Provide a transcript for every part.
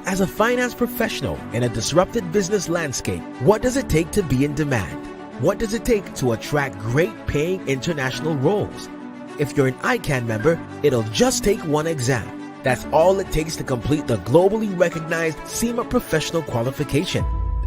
As a finance professional in a disrupted business landscape, what does it take to be in demand? What does it take to attract great paying international roles? If you're an ICAN member, it'll just take one exam. That's all it takes to complete the globally recognized SEMA professional qualification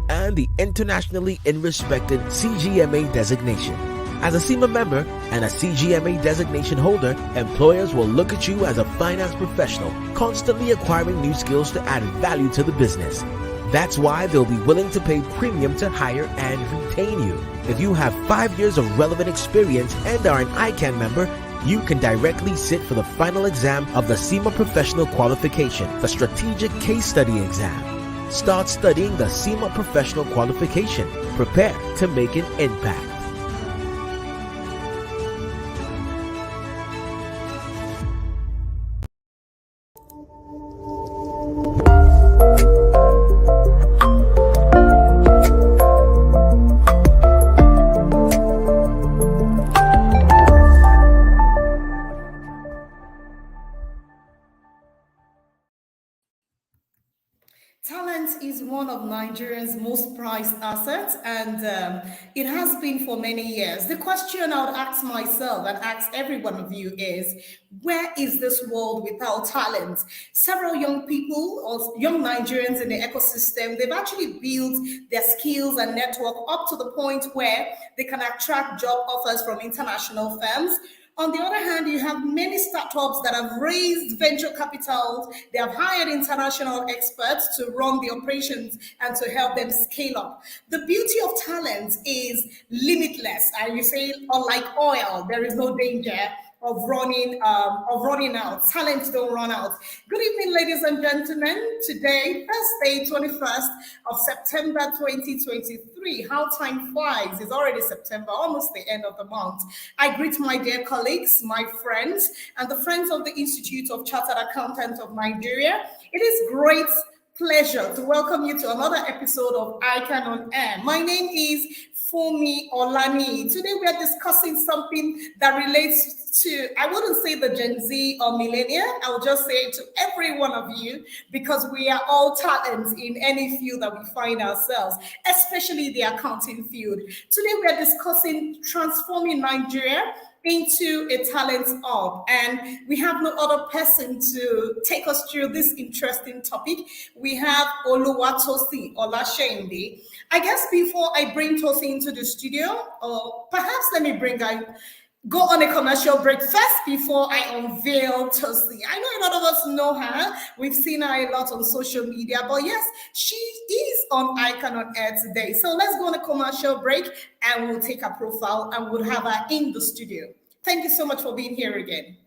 and the internationally respected CGMA designation. As a SEMA member and a CGMA designation holder, employers will look at you as a finance professional, constantly acquiring new skills to add value to the business. That's why they'll be willing to pay premium to hire and retain you. If you have 5 years of relevant experience and are an ICAN member, you can directly sit for the final exam of the SEMA Professional Qualification, the Strategic Case Study exam. Start studying the SEMA Professional Qualification. Prepare to make an impact. Talent is one of Nigeria's most prized assets, and it has been for many years. The question I would ask myself and ask every one of you is, where is this world without talent? Several young people or young Nigerians in the ecosystem, they've actually built their skills and network up to the point where they can attract job offers from international firms. On the other hand, you have many startups that have raised venture capital. They have hired international experts to run the operations and to help them scale up. The beauty of talent is limitless. And you say, unlike oil, there is no danger of running out. Talent don't run out. Good evening, ladies and gentlemen. Today, Thursday, 21st of September 2023. How time flies. It's already September, almost the end of the month. I greet my dear colleagues, my friends, and the friends of the Institute of Chartered Accountants of Nigeria. It is great pleasure to welcome you to another episode of ICAN on Air. My name is Fumi Olani. Today we are discussing something that relates to, I wouldn't say the Gen Z or millennial, I will just say to every one of you, because we are all talents in any field that we find ourselves, especially the accounting field. Today we are discussing transforming Nigeria into a talent hub, and we have no other person to take us through this interesting topic. We have Oluwatosin Olasende. I guess before I bring Tosin into the studio, or perhaps let me go on a commercial break first before I unveil Tosin. I know a lot of us know her. We've seen her a lot on social media, but yes, she is on ICAN on Air today. So let's go on a commercial break and we'll take her profile and we'll have her in the studio. Thank you so much for being here again.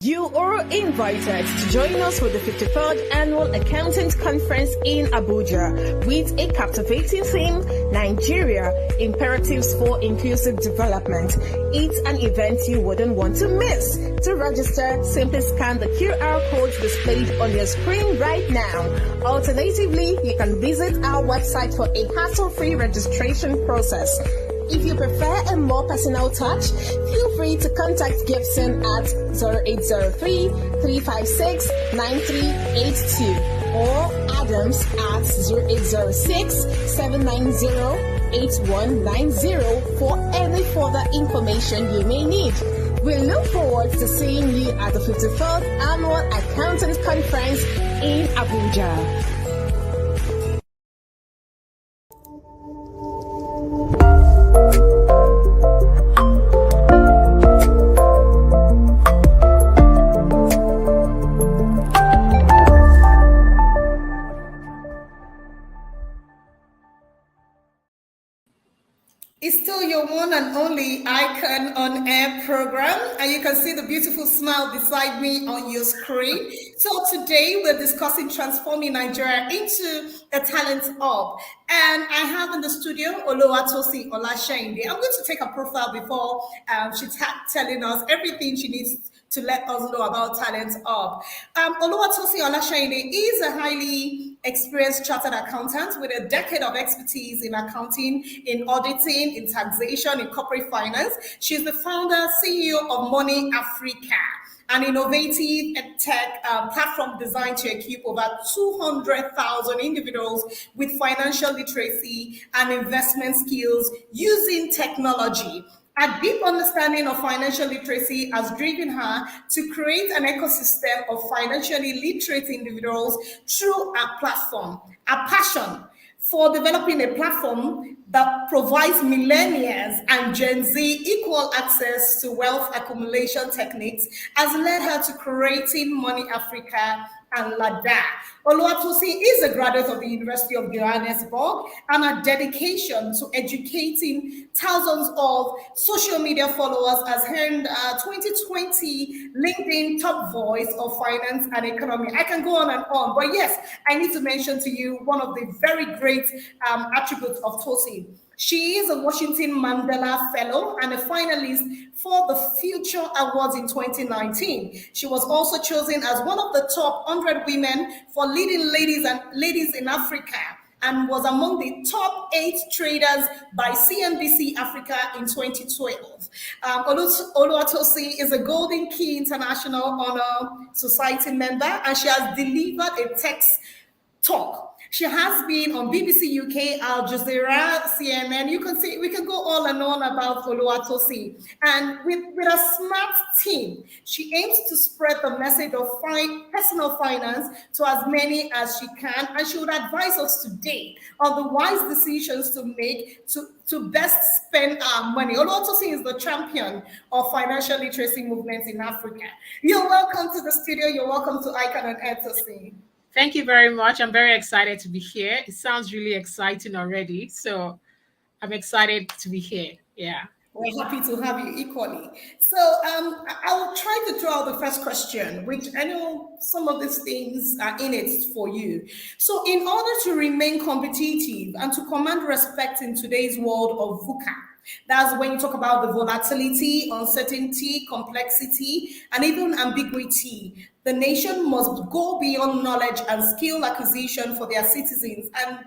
You are invited to join us for the 53rd Annual Accountant Conference in Abuja with a captivating theme, Nigeria, Imperatives for Inclusive Development. It's an event you wouldn't want to miss. To register, simply scan the QR code displayed on your screen right now. Alternatively, you can visit our website for a hassle-free registration process. If you prefer a more personal touch, feel free to contact Gibson at 0803-356-9382 or Adams at 0806-790-8190 for any further information you may need. We look forward to seeing you at the 53rd Annual Accountant Conference in Abuja. It's still your one and only ICAN on Air program, and you can see the beautiful smile beside me on your screen. So today we're discussing transforming Nigeria into a talent hub, and I have in the studio Oluwatosin Olasende. I'm going to take a profile before she's telling us everything she needs to let us know about Talent Hub. Oluwatosin Olasende is a highly experienced chartered accountant with a decade of expertise in accounting, in auditing, in taxation, in corporate finance. She's the founder, CEO of Money Africa. an innovative tech platform designed to equip over 200,000 individuals with financial literacy and investment skills using technology. A deep understanding of financial literacy has driven her to create an ecosystem of financially literate individuals through a platform. A passion for developing a platform that provides millennials and Gen Z equal access to wealth accumulation techniques has led her to creating Money Africa and LADA. Oluwatosin is a graduate of the University of Johannesburg, and her dedication to educating thousands of social media followers has earned 2020 LinkedIn Top Voice of Finance and Economy. I can go on and on, but yes, I need to mention to you one of the very great attributes of Tosin. She is a Washington Mandela Fellow and a finalist for the Future Awards in 2019. She was also chosen as one of the top 100 women for leading ladies in Africa and was among the top 8 traders by CNBC Africa in 2012. Oluwatosin is a Golden Key International Honor Society member, and she has delivered a text talk. She has been on BBC UK, Al Jazeera, CNN. You can see we can go all and on about Oluwatosin. And with a smart team, she aims to spread the message of personal finance to as many as she can. And she would advise us today on the wise decisions to make to best spend our money. Oluwatosin is the champion of financial literacy movements in Africa. You're welcome to the studio. You're welcome to ICAN on Air, Tosin. Thank you very much. I'm very excited to be here. It sounds really exciting already. So I'm excited to be here. Yeah. We're happy to have you equally. So I will try to throw out the first question, which I know some of these things are in it for you. So in order to remain competitive and to command respect in today's world of VUCA, that's when you talk about the volatility, uncertainty, complexity, and even ambiguity. The nation must go beyond knowledge and skill acquisition for their citizens. And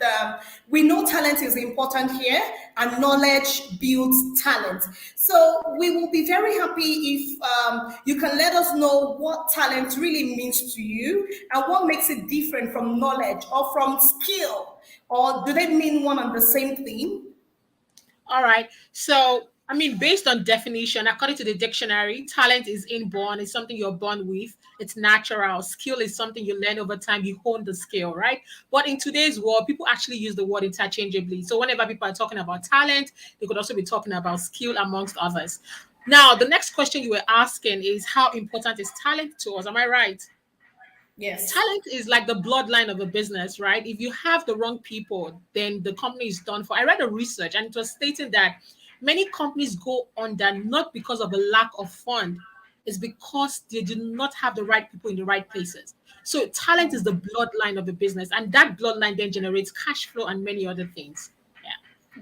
we know talent is important here, and knowledge builds talent. So we will be very happy if you can let us know what talent really means to you and what makes it different from knowledge or from skill. Or do they mean one and the same thing? All right. So, I mean, based on definition, according to the dictionary, talent is inborn. It's something you're born with. It's natural. Skill is something you learn over time. You hone the skill, right? But in today's world, people actually use the word interchangeably. So whenever people are talking about talent, they could also be talking about skill amongst others. Now, the next question you were asking is how important is talent to us? Am I right? Yes. Talent is like the bloodline of a business, right? If you have the wrong people, then the company is done for. I read a research and it was stating that many companies go under not because of a lack of fund, it's because they do not have the right people in the right places. So talent is the bloodline of the business, and that bloodline then generates cash flow and many other things.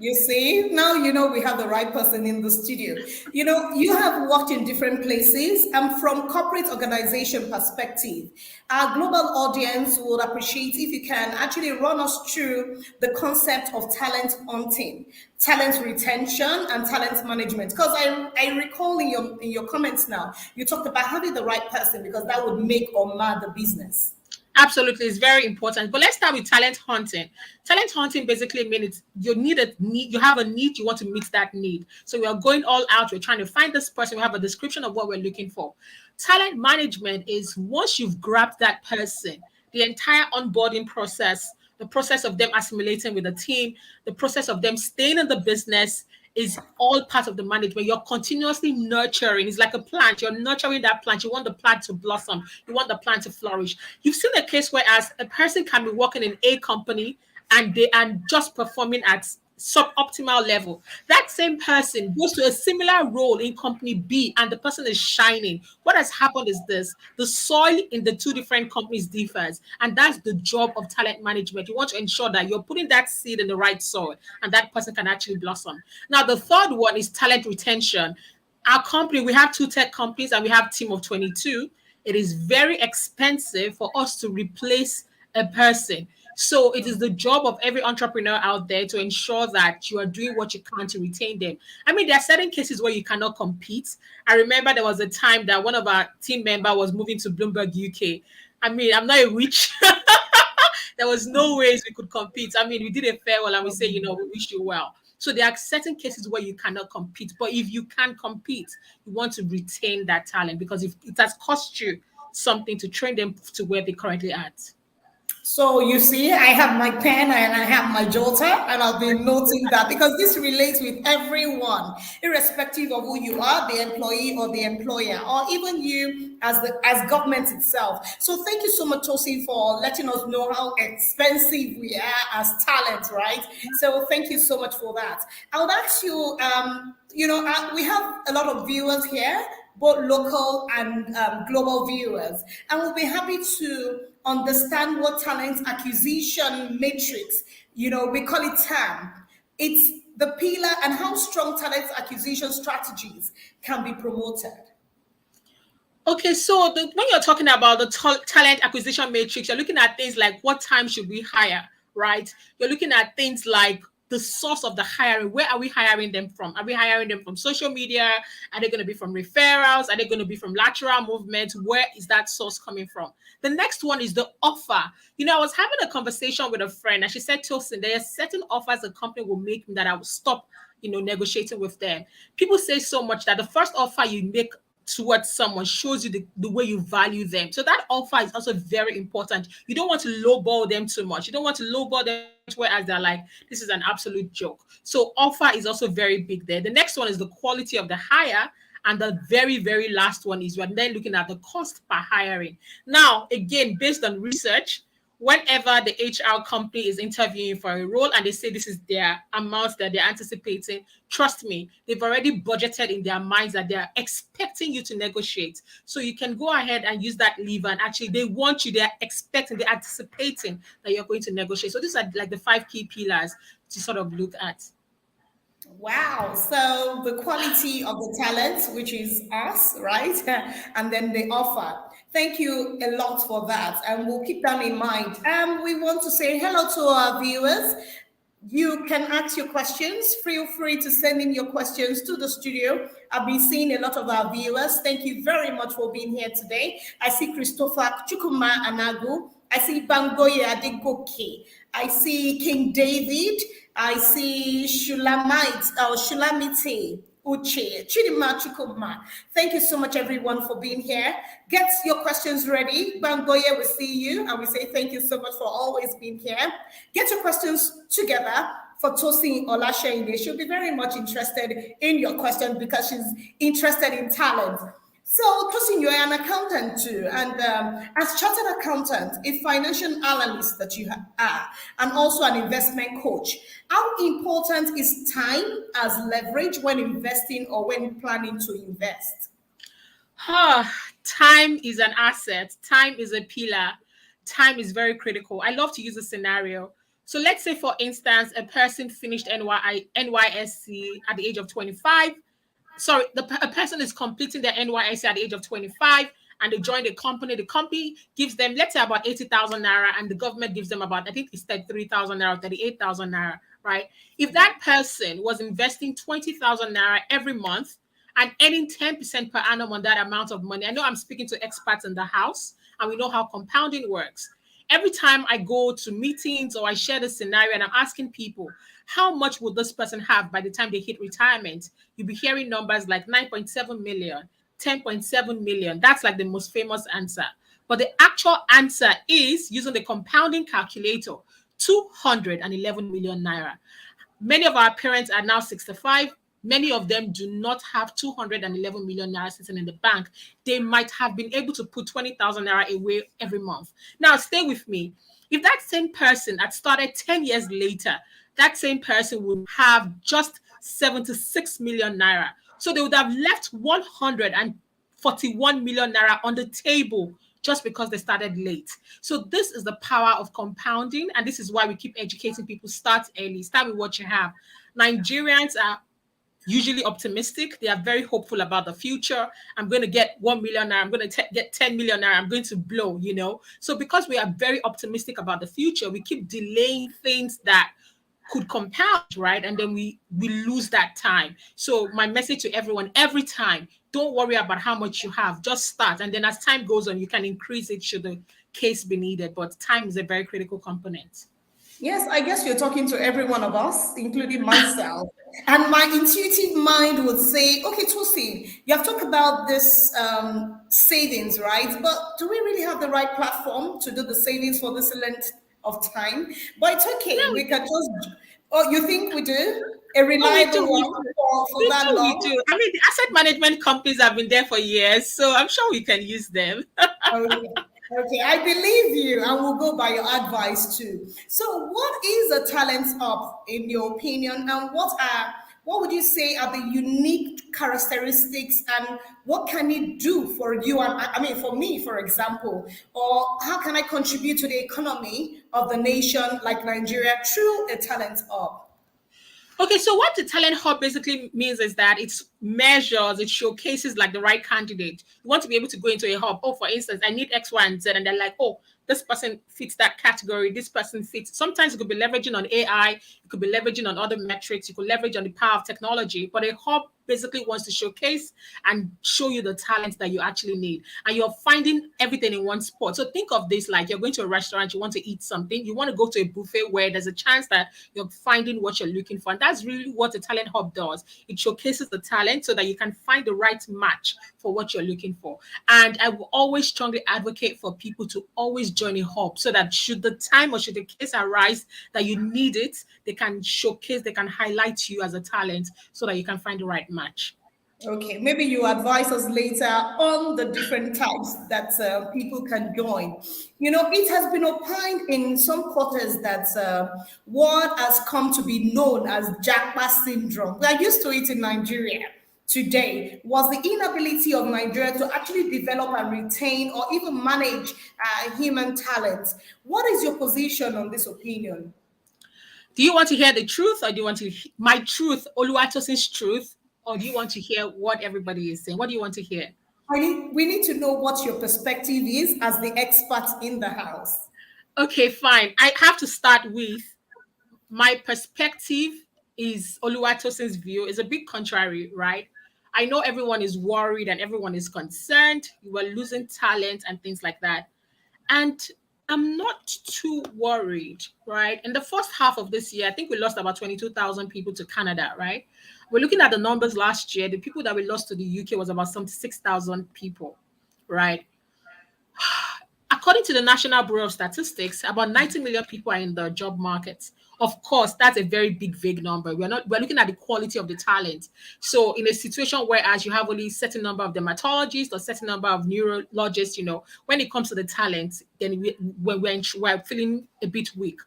You see, now you know we have the right person in the studio. You know, you have worked in different places, and from corporate organization perspective, our global audience would appreciate if you can actually run us through the concept of talent hunting, talent retention, and talent management. Because I recall in your comments now, you talked about having the right person because that would make or mar the business. Absolutely, it's very important. But let's start with talent hunting. Talent hunting basically means you you have a need, you want to meet that need. So we are going all out, we're trying to find this person, we have a description of what we're looking for. Talent management is once you've grabbed that person, the entire onboarding process, the process of them assimilating with the team, the process of them staying in the business, is all part of the management. You're continuously nurturing. It's like a plant. You're nurturing that plant. You want the plant to blossom. You want the plant to flourish. You've seen a case where as a person can be working in a company and they are just performing at suboptimal level. That same person goes to a similar role in company B and the person is shining. What has happened is this: the soil in the two different companies differs, and that's the job of talent management. You want to ensure that you're putting that seed in the right soil and that person can actually blossom. Now the third one is talent retention. Our company, we have 2 tech companies and we have a team of 22. It is very expensive for us to replace a person. So it is the job of every entrepreneur out there to ensure that you are doing what you can to retain them. I mean, there are certain cases where you cannot compete. I remember there was a time that one of our team member was moving to Bloomberg, UK. I mean, I'm not a witch. There was no ways we could compete. I mean, we did a farewell and we say, we wish you well. So there are certain cases where you cannot compete. But if you can compete, you want to retain that talent, because if it has cost you something to train them to where they currently at. So you see, I have my pen and I have my jotter, and I've been noting that because this relates with everyone, irrespective of who you are, the employee or the employer, or even you as government itself. So thank you so much, Tosi, for letting us know how expensive we are as talent, right? So thank you so much for that. I would ask you, we have a lot of viewers here, both local and global viewers, and we'll be happy to understand what talent acquisition matrix, we call it TAM. It's the pillar and how strong talent acquisition strategies can be promoted. Okay, so when you're talking about the talent acquisition matrix, you're looking at things like what time should we hire, right? You're looking at things like the source of the hiring. Where are we hiring them from? Are we hiring them from social media? Are they going to be from referrals? Are they going to be from lateral movement? Where is that source coming from? The next one is the offer. I was having a conversation with a friend and she said, Tilson, there are certain offers a company will make me that I will stop, negotiating with them. People say so much that the first offer you make towards someone shows you the way you value them. So that offer is also very important. You don't want to lowball them too much. You don't want to lowball them whereas they're like, this is an absolute joke. So offer is also very big there. The next one is the quality of the hire. And the very, very last one is we're then looking at the cost per hiring. Now, again, based on research, whenever the HR company is interviewing for a role and they say this is their amount that they're anticipating, trust me, they've already budgeted in their minds that they're expecting you to negotiate. So you can go ahead and use that lever, and actually they want you, they're expecting, they're anticipating that you're going to negotiate. So these are like the 5 key pillars to sort of look at. Wow. So the quality of the talent, which is us, right? And then the offer. Thank you a lot for that. And we'll keep that in mind. We want to say hello to our viewers. You can ask your questions. Feel free to send in your questions to the studio. I've been seeing a lot of our viewers. Thank you very much for being here today. I see Christopher Chukuma Anagu. I see Bangoye Adegoke. I see King David. I see Shulamite or Shulamite Uche Chidima Chukuma. Thank you so much, everyone, for being here. Get your questions ready. Bangoye, we see you, and we say thank you so much for always being here. Get your questions together for Tosin Olasheinde. She'll be very much interested in your question because she's interested in talent. So, Tosin, you're an accountant too, and as chartered accountant, a financial analyst that you are, and also an investment coach, how important is time as leverage when investing or when planning to invest? Time is an asset. Time is a pillar. Time is very critical. I love to use a scenario. So let's say, for instance, a person finished NYSC at the age of 25. Sorry, a person is completing their NYSC at the age of 25 and they join the company. The company gives them, let's say, about 80,000 naira, and the government gives them about, I think it's 33,000 naira, 38,000 naira, right? If that person was investing 20,000 naira every month and earning 10% per annum on that amount of money, I know I'm speaking to experts in the house and we know how compounding works. Every time I go to meetings or I share the scenario and I'm asking people, how much will this person have by the time they hit retirement? You'll be hearing numbers like 9.7 million, 10.7 million. That's like the most famous answer. But the actual answer is, using the compounding calculator, 211 million naira. Many of our parents are now 65. Many of them do not have 211 million naira sitting in the bank. They might have been able to put 20,000 naira away every month. Now, stay with me. If that same person had started 10 years later, that same person would have just 76 million naira. So they would have left 141 million naira on the table just because they started late. So this is the power of compounding, and this is why we keep educating people. Start early. Start with what you have. Nigerians are usually optimistic. They are very hopeful about the future. I'm going to get 1 million naira. I'm going to get 10 million naira. I'm going to blow, you know. So because we are very optimistic about the future, we keep delaying things that could compound, right? And then we lose that time. So my message to everyone, every time, don't worry about how much you have, just start. And then as time goes on, you can increase it should the case be needed. But time is a very critical component. Yes, I guess you're talking to every one of us, including myself. And my intuitive mind would say, okay, Tosi, you have talked about this savings, right? But do we really have the right platform to do the savings for this length of time? But it's okay. Yeah, We can just, oh, you think we do? A oh, we do, reliable we one do. for We that do, we long? do. I mean, the asset management companies have been there for years, so I'm sure we can use them. Okay. Okay, I believe you and we'll go by your advice too. So what is a talent up in your opinion, and what would you say are the unique characteristics, and what can it do for you and I mean for me, for example, or how can I contribute to the economy of the nation like Nigeria through a talent up? Okay, so what the talent hub basically means is that it measures, it showcases like the right candidate. You want to be able to go into a hub. Oh, for instance, I need X, Y, and Z, and they're like, oh, this person fits that category. This person fits. Sometimes it could be leveraging on AI. It could be leveraging on other metrics. You could leverage on the power of technology. But a hub basically wants to showcase and show you the talent that you actually need. And you're finding everything in one spot. So think of this like you're going to a restaurant, you want to eat something, you want to go to a buffet where there's a chance that you're finding what you're looking for. And that's really what a talent hub does. It showcases the talent so that you can find the right match for what you're looking for. And I will always strongly advocate for people to always join a hub so that should the time or should the case arise that you need it, they can showcase, they can highlight you as a talent so that you can find the right match. Okay, maybe you advise us later on the different types that people can join. You know, it has been opined in some quarters that what has come to be known as Jackpot syndrome. We are used to it in Nigeria today. Was the inability of Nigeria to actually develop and retain or even manage human talent. What is your position on this opinion? Do you want to hear the truth, or do you want to my truth, Oluwatosin's truth, or do you want to hear what everybody is saying? What do you want to hear? We need to know what your perspective is as the expert in the house. Okay, fine. I have to start with my perspective is Oluwatosin's view is a bit contrary, right? I know everyone is worried and everyone is concerned. You are losing talent and things like that. And I'm not too worried, right? In the first half of this year, I think we lost about 22,000 people to Canada, right? We're looking at the numbers last year. The people that we lost to the UK was about some 6,000 people, right? According to the National Bureau of Statistics, about 90 million people are in the job market. Of course, that's a very big, vague number. We're looking at the quality of the talent. So in a situation where as you have only a certain number of dermatologists or certain number of neurologists, you know, when it comes to the talent, then we're feeling a bit weak.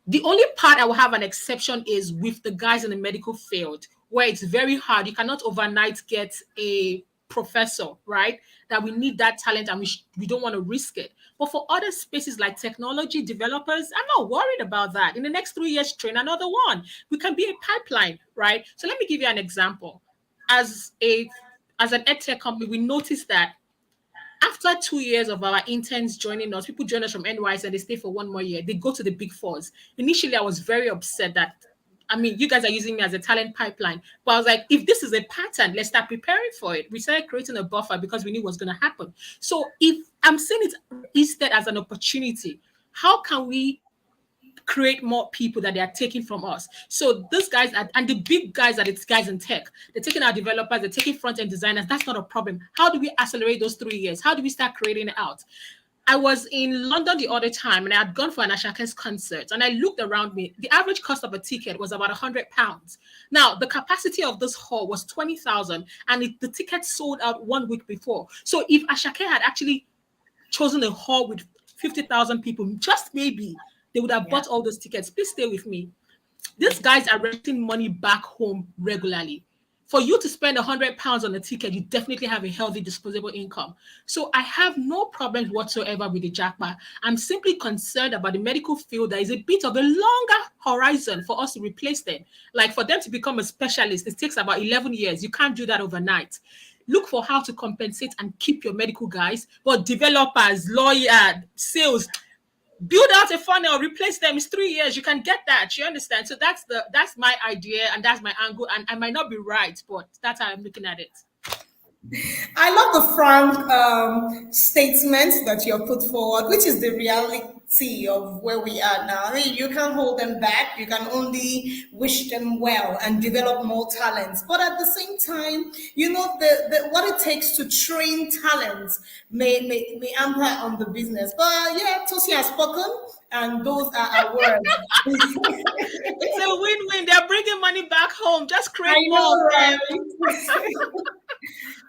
The only part I will have an exception is with the guys in the medical field, where it's very hard. You cannot overnight get a professor, right? That we need that talent and we don't want to risk it. But for other spaces like technology developers, I'm not worried about that. In the next 3 years, train another one. We can be a pipeline, right? So let me give you an example. As an edtech company, we noticed that after 2 years of our interns joining us, people join us from NYS and they stay for 1 more year. They go to the big fours. Initially, I was very upset that, I mean, you guys are using me as a talent pipeline. But I was like, if this is a pattern, let's start preparing for it. We started creating a buffer because we knew what's going to happen. So if I'm seeing it instead as an opportunity, how can we create more people that they are taking from us? So these guys and the big guys that it's guys in tech, they're taking our developers, they're taking front-end designers. That's not a problem. How do we accelerate those 3 years? How do we start creating it out? I was in London the other time and I had gone for an Ashake's concert and I looked around me. The average cost of a ticket was about £100. Now, the capacity of this hall was 20,000 and the ticket sold out 1 week before. So if Ashake had actually chosen a hall with 50,000 people, just maybe they would have bought all those tickets. Please stay with me. These guys are renting money back home regularly. For you to spend £100 on a ticket, you definitely have a healthy disposable income. So I have no problems whatsoever with the jackpot. I'm simply concerned about the medical field. There is a bit of a longer horizon for us to replace them. Like for them to become a specialist, it takes about 11 years. You can't do that overnight. Look for how to compensate and keep your medical guys, but developers, lawyer, sales, build out a funnel, replace them. It's 3 years. You can get that. You understand? So that's my idea and that's my angle. And I might not be right, but that's how I'm looking at it. I love the frank statement that you have put forward, which is the reality of where we are now. I mean, you can't hold them back. You can only wish them well and develop more talents. But at the same time, you know, the what it takes to train talents may hamper on the business. But yeah, Tosi has spoken, and those are our words. It's a win-win. They're bringing money back home. Just create I know, more. right?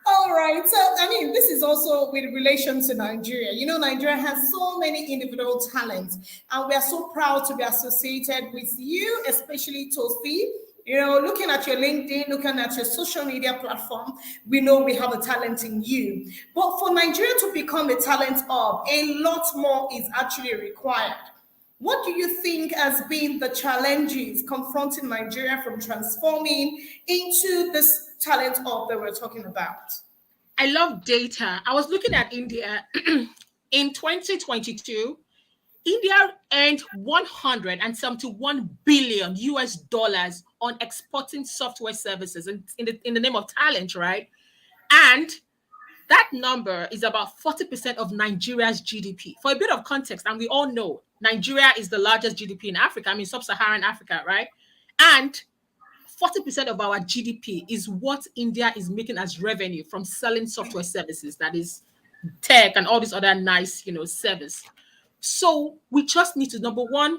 All right. So, I mean, this is also with relation to Nigeria. You know, Nigeria has so many individual talents, and we are so proud to be associated with you, especially Tosi. You know, looking at your LinkedIn, looking at your social media platform, we know we have a talent in you. But for Nigeria to become a talent hub, a lot more is actually required. What do you think has been the challenges confronting Nigeria from transforming into this talent hub that we're talking about? I love data. I was looking at India in 2022. India earned 171 billion US dollars on exporting software services in the name of talent, right? And that number is about 40% of Nigeria's GDP. For a bit of context, and we all know Nigeria is the largest GDP in Africa, I mean, sub-Saharan Africa, right? And 40% of our GDP is what India is making as revenue from selling software services, that is tech and all these other nice, service. So we just need to, number one,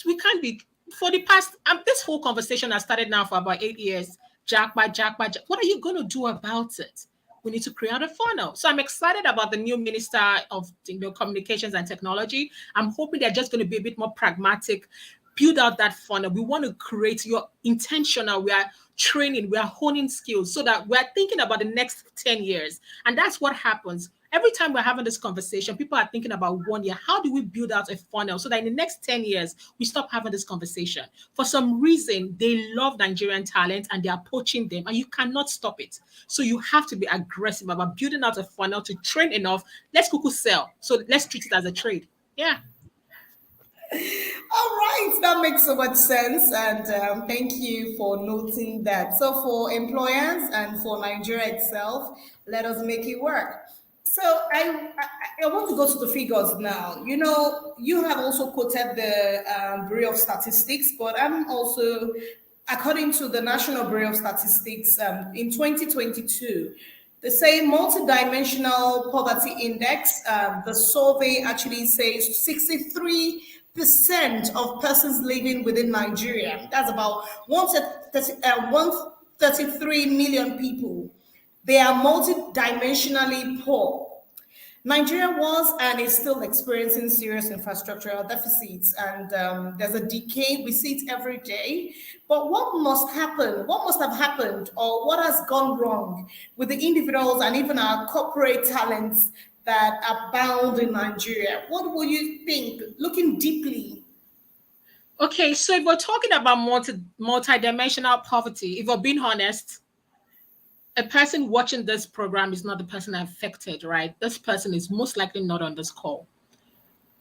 we can't be, for the past, this whole conversation has started now for about 8 years, jackpot. What are you going to do about it? We need to create a funnel. So I'm excited about the new Minister of Communications and Technology. I'm hoping they're just going to be a bit more pragmatic, build out that funnel. We want to create your intentional. We are training, we are honing skills so that we're thinking about the next 10 years. And that's what happens. Every time we're having this conversation, people are thinking about 1 year. How do we build out a funnel so that in the next 10 years, we stop having this conversation? For some reason, they love Nigerian talent and they are poaching them, and you cannot stop it. So you have to be aggressive about building out a funnel to train enough. Let's cuckoo sell. So let's treat it as a trade. Yeah. All right, that makes so much sense, and thank you for noting that. So, for employers and for Nigeria itself, let us make it work. So, I want to go to the figures now. You know, you have also quoted the Bureau of Statistics, but I'm also, according to the National Bureau of Statistics, in 2022. They say multidimensional poverty index. The survey actually says 63% of persons living within Nigeria. That's about 133 million people. They are multidimensionally poor. Nigeria was and is still experiencing serious infrastructural deficits, and there's a decay. We see it every day. But what must happen? What must have happened, or what has gone wrong with the individuals and even our corporate talents that are bound in Nigeria? What would you think, looking deeply? Okay, so if we're talking about multidimensional poverty, if we're being honest, a person watching this program is not the person affected, right? This person is most likely not on this call.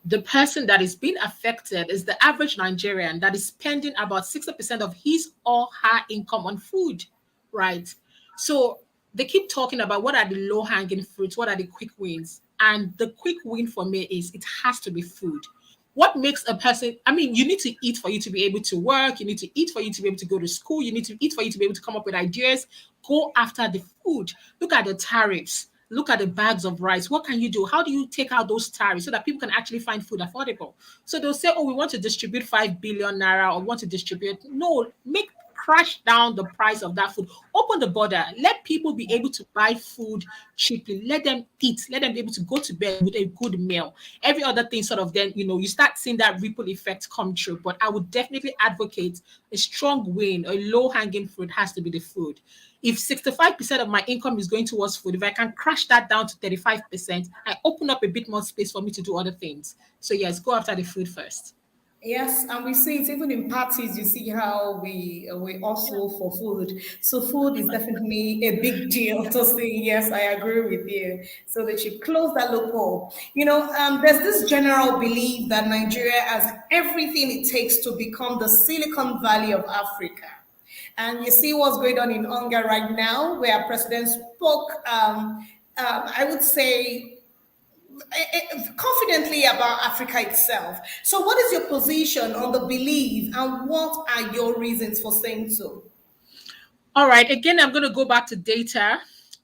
The person that is being affected is the average Nigerian that is spending about 60% of his or her income on food, right? So they keep talking about what are the low-hanging fruits, what are the quick wins. And the quick win for me is it has to be food. What makes a person, I mean, you need to eat for you to be able to work. You need to eat for you to be able to go to school. You need to eat for you to be able to come up with ideas. Go after the food. Look at the tariffs. Look at the bags of rice. What can you do? How do you take out those tariffs so that people can actually find food affordable? So they'll say, oh, we want to distribute 5 billion naira or want to distribute. No, crash down the price of that food. Open the border. Let people be able to buy food cheaply. Let them eat. Let them be able to go to bed with a good meal. Every other thing sort of then, you start seeing that ripple effect come true. But I would definitely advocate a strong win, a low-hanging fruit has to be the food. If 65% of my income is going towards food, if I can crash that down to 35%, I open up a bit more space for me to do other things. So yes, go after the food first. Yes, and we see it even in parties. You see how we also for food. So food is definitely a big deal to say. Yes, I agree with you. So they should close that loophole. There's this general belief that Nigeria has everything it takes to become the Silicon Valley of Africa. And you see what's going on in Onga right now, where President spoke. I would say confidently about Africa itself. So, what is your position on the belief, and what are your reasons for saying so? All right. Again, I'm going to go back to data.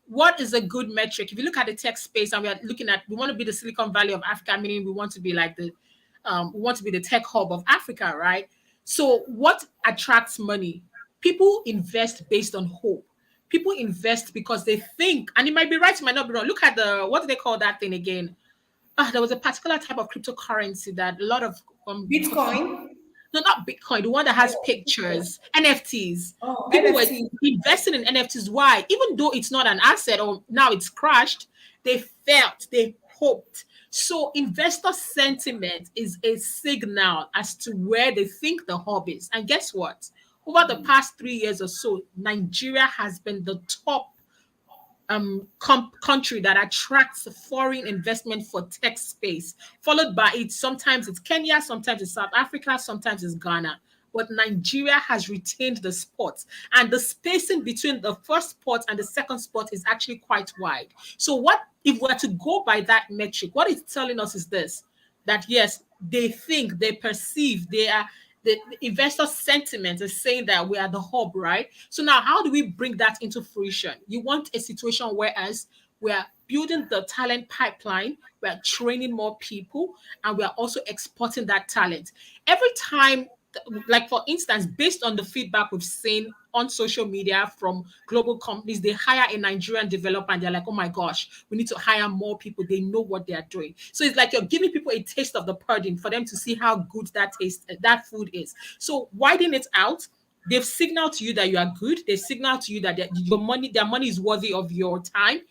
What is a good metric? If you look at the tech space, and we are looking at, we want to be the Silicon Valley of Africa, meaning we want to be like we want to be the tech hub of Africa, right? So, what attracts money? People invest based on hope. People invest because they think, and it might be right, it might not be wrong. Look at what do they call that thing again? There was a particular type of cryptocurrency that a lot of Bitcoin? No, not Bitcoin, the one that has pictures, NFTs. Oh, People NFT. were investing in NFTs. Why? Even though it's not an asset or now it's crashed, they hoped. So investor sentiment is a signal as to where they think the hub is. And guess what? Over the past 3 years or so, Nigeria has been the top country that attracts foreign investment for tech space, followed by it. Sometimes it's Kenya, sometimes it's South Africa, sometimes it's Ghana. But Nigeria has retained the spot, and the spacing between the first spot and the second spot is actually quite wide. So what if we're to go by that metric? What it's telling us is this: that yes, they think, they perceive, the investor sentiment is saying that we are the hub, right? So now how do we bring that into fruition? You want a situation whereas we are building the talent pipeline, we are training more people, and we are also exporting that talent. Every time, like for instance, based on the feedback we've seen on social media from global companies, they hire a Nigerian developer and they're like, oh my gosh, we need to hire more people. They know what they are doing. So it's like you're giving people a taste of the pudding for them to see how good that food is. So widen it out. They've signaled to you that you are good. They've signaled to you that their money is worthy of your time.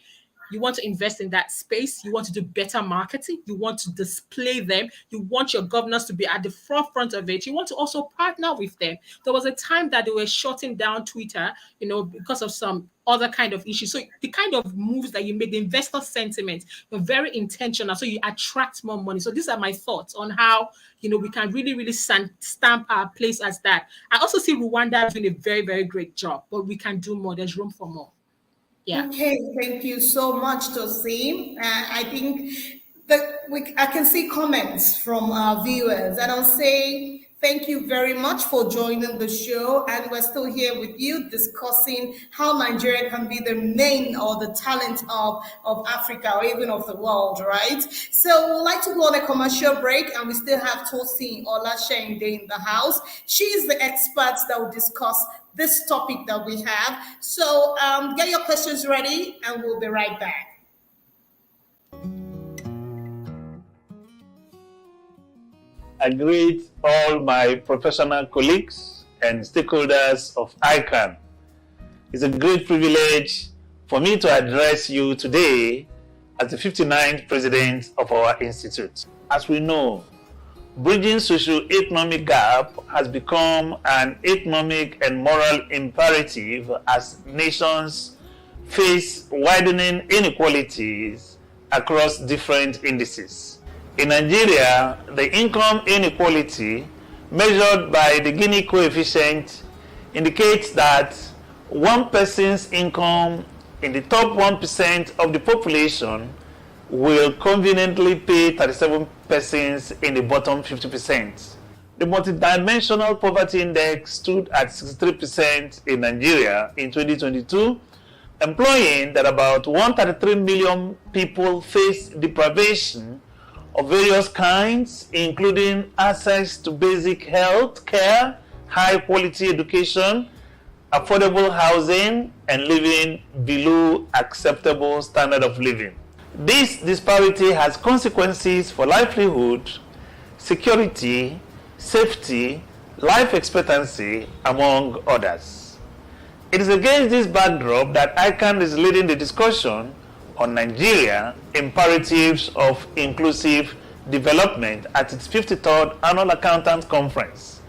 You want to invest in that space. You want to do better marketing. You want to display them. You want your governors to be at the forefront of it. You want to also partner with them. There was a time that they were shutting down Twitter, because of some other kind of issues. So the kind of moves that you make, the investor sentiment, you're very intentional. So you attract more money. So these are my thoughts on how, we can really, really stamp our place as that. I also see Rwanda doing a very, very great job, but we can do more. There's room for more. Yeah. Okay, thank you so much, Tosin. I think that I can see comments from our viewers, and I'll say thank you very much for joining the show. And we're still here with you discussing how Nigeria can be the main or the talent of Africa or even of the world, right? So we'd like to go on a commercial break, and we still have Tosin Olasheinde in the house. She's the expert that will discuss this topic that we have. So get your questions ready, and we'll be right back. I greet all my professional colleagues and stakeholders of ICAN. It's a great privilege for me to address you today as the 59th president of our institute. As we know, bridging socio-economic gap has become an economic and moral imperative as nations face widening inequalities across different indices. In Nigeria, the income inequality measured by the Gini coefficient indicates that one person's income in the top 1% of the population will conveniently pay 37 persons in the bottom 50%. The multidimensional poverty index stood at 63% in Nigeria in 2022, implying that about 133 million people face deprivation of various kinds, including access to basic health care, high quality education, affordable housing, and living below acceptable standard of living. This disparity has consequences for livelihood, security, safety, life expectancy, among others. It is against this backdrop that ICAN is leading the discussion on Nigeria imperatives of inclusive development at its 53rd Annual Accountants Conference.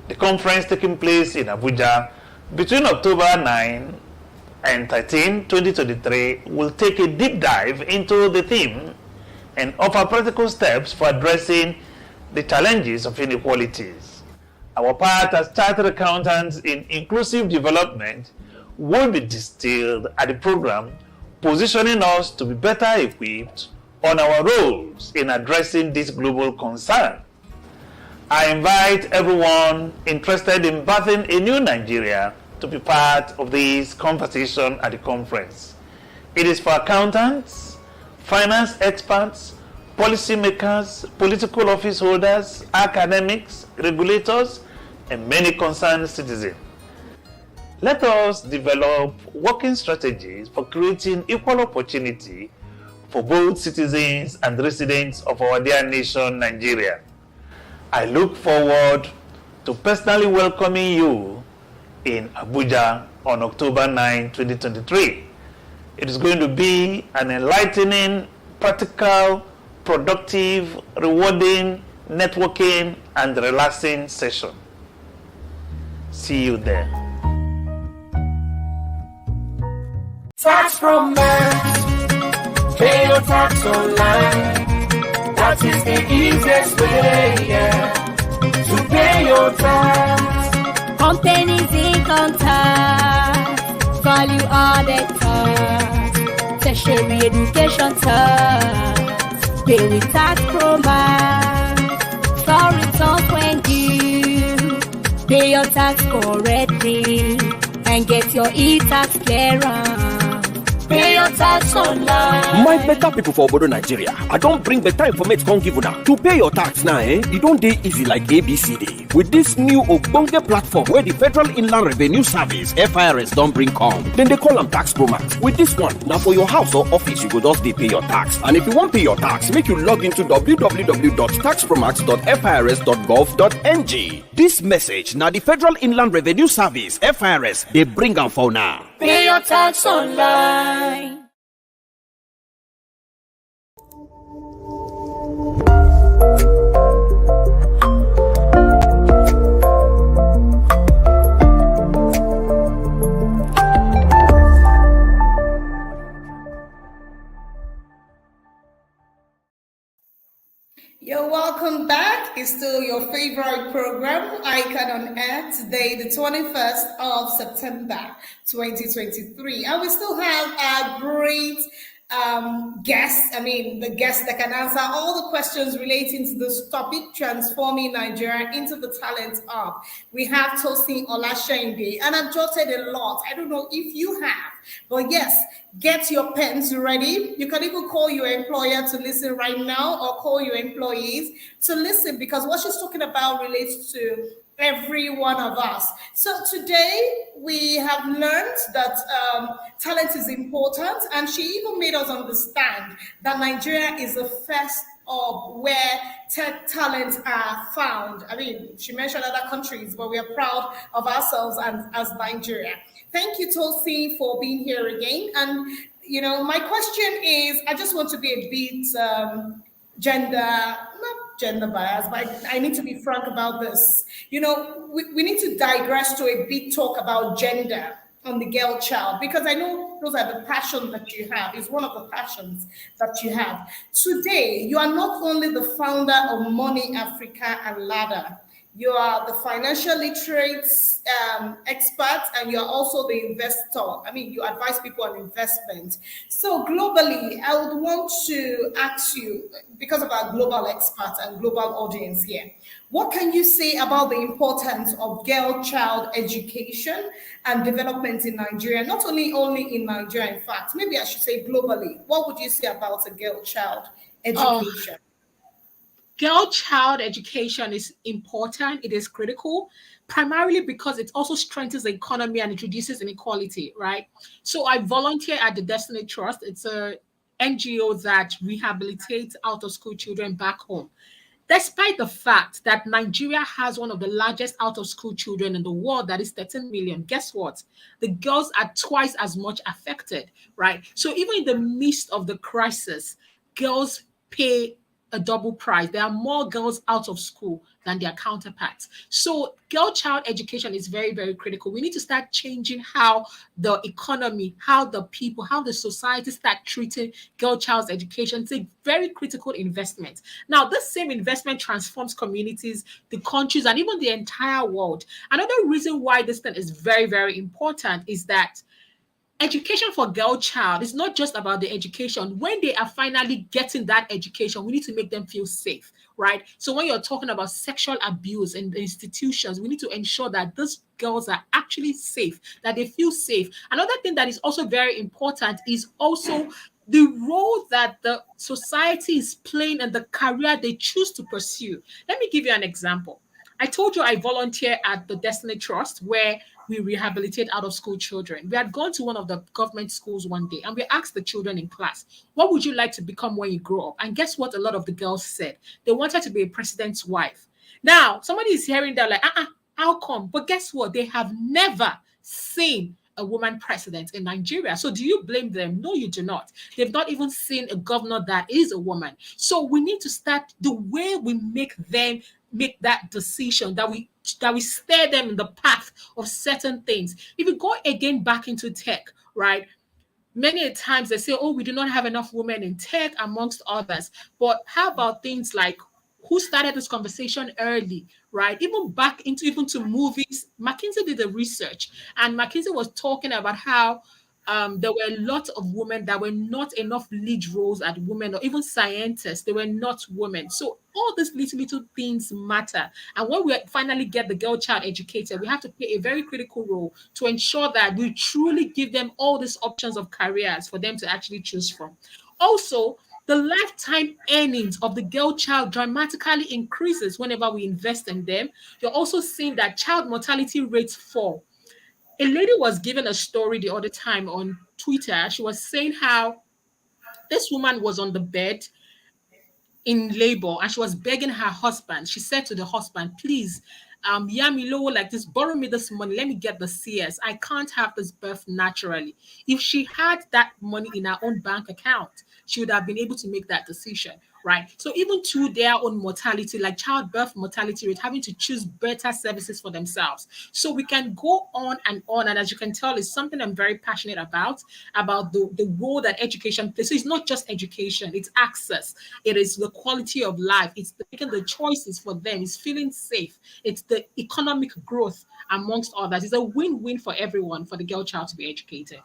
The conference taking place in Abuja between October 9 and 13, 2023 will take a deep dive into the theme and offer practical steps for addressing the challenges of inequalities. Our part as chartered accountants in inclusive development will be distilled at the program, positioning us to be better equipped on our roles in addressing this global concern. I invite everyone interested in birthing a new Nigeria to be part of this conversation at the conference. It is for accountants, finance experts, policymakers, political office holders, academics, regulators, and many concerned citizens. Let us develop working strategies for creating equal opportunity for both citizens and residents of our dear nation, Nigeria. I look forward to personally welcoming you in Abuja on October 9, 2023. It is going to be an enlightening, practical, productive, rewarding, networking, and relaxing session. See you there. Tax romance, pay your tax online. That is the easiest way, yeah, to pay your tax. Companies income tax, value added tax, tertiary education tax, pay with tax romance, file returns when due, pay your tax correctly, and get your e-tax clearance. Pay your tax online. My better people for Obodo Nigeria, I don't bring better information come give una. To pay your tax now, it don't dey easy like ABCD. With this new Ogbonge platform where the Federal Inland Revenue Service (FIRS) don't bring come, then they call them Tax Promax. With this one, now for your house or office, you go just dey pay your tax. And if you want pay your tax, make you log into www.taxpromax.firs.gov.ng. This message now the Federal Inland Revenue Service (FIRS) they bring them for now. Pay your tax online. You're welcome back. It's still your favorite program, ICAN on Air, today, the 21st of September, 2023. And we still have a great guests, the guests that can answer all the questions relating to this topic, transforming Nigeria into the talent hub. We have Tosin Olashende, and I've jotted a lot. I don't know if you have, but yes, get your pens ready. You can even call your employer to listen right now, or call your employees to listen, because what she's talking about relates to every one of us. So today we have learned that talent is important, and she even made us understand that Nigeria is the first hub where tech talents are found. She mentioned other countries, but we are proud of ourselves and as Nigeria. Thank you, Tosin, for being here again. And my question is, I just want to be a bit not gender bias, but I need to be frank about this. We need to digress to a big talk about gender on the girl child, because I know those are the passions that you have. It's one of the passions that you have. Today, you are not only the founder of Money Africa and Ladder, you are the financial literate expert, and you're also the investor. You advise people on investment. So globally, I would want to ask you, because of our global experts and global audience here, what can you say about the importance of girl-child education and development in Nigeria? Not only in Nigeria, in fact, maybe I should say globally. What would you say about a girl-child education? Girl child education is important. It is critical, primarily because it also strengthens the economy and it reduces inequality, right? So I volunteer at the Destiny Trust. It's a NGO that rehabilitates out of school children back home. Despite the fact that Nigeria has one of the largest out of school children in the world, that is 13 million, guess what? The girls are twice as much affected, right? So even in the midst of the crisis, girls pay a double price. There are more girls out of school than their counterparts. So girl child education is very, very critical. We need to start changing how the economy, how the people, how the society start treating girl child's education. It's a very critical investment. Now, this same investment transforms communities, the countries, and even the entire world. Another reason why this thing is very, very important is that education for girl child is not just about the education. When they are finally getting that education, we need to make them feel safe, right? So when you're talking about sexual abuse in the institutions, we need to ensure that these girls are actually safe, that they feel safe. Another thing that is also very important is also the role that the society is playing and the career they choose to pursue. Let me give you an example. I told you I volunteer at the Destiny Trust where we rehabilitate out of school children. We had gone to one of the government schools one day and we asked the children in class, what would you like to become when you grow up? And guess what? A lot of the girls said they wanted to be a president's wife. Now, somebody is hearing that like, how come? But guess what? They have never seen a woman president in Nigeria. So do you blame them? No, you do not. They've not even seen a governor that is a woman. So we need to start the way we make them make that decision, that we steer them in the path of certain things. If you go again back into tech, right? Many times they say, oh, we do not have enough women in tech, amongst others. But how about things like who started this conversation early, right? Even back into even to movies, McKinsey did the research, and McKinsey was talking about how there were a lot of women that were not enough lead roles at women, or even scientists, they were not women. So all these little things matter. And when we finally get the girl child educated, we have to play a very critical role to ensure that we truly give them all these options of careers for them to actually choose from. Also, the lifetime earnings of the girl child dramatically increases whenever we invest in them. You're also seeing that child mortality rates fall. A lady was given a story the other time on Twitter. She was saying how this woman was on the bed in labor and she was begging her husband. She said to the husband, please, Yami Lowo, like this, borrow me this money. Let me get the CS. I can't have this birth naturally. If she had that money in her own bank account, she would have been able to make that decision, right? So even to their own mortality, like childbirth mortality rate, having to choose better services for themselves. So we can go on and on. And as you can tell, it's something I'm very passionate about the role that education plays. So it's not just education, it's access. It is the quality of life. It's making the choices for them. It's feeling safe. It's the economic growth, amongst others. It's a win-win for everyone for the girl child to be educated.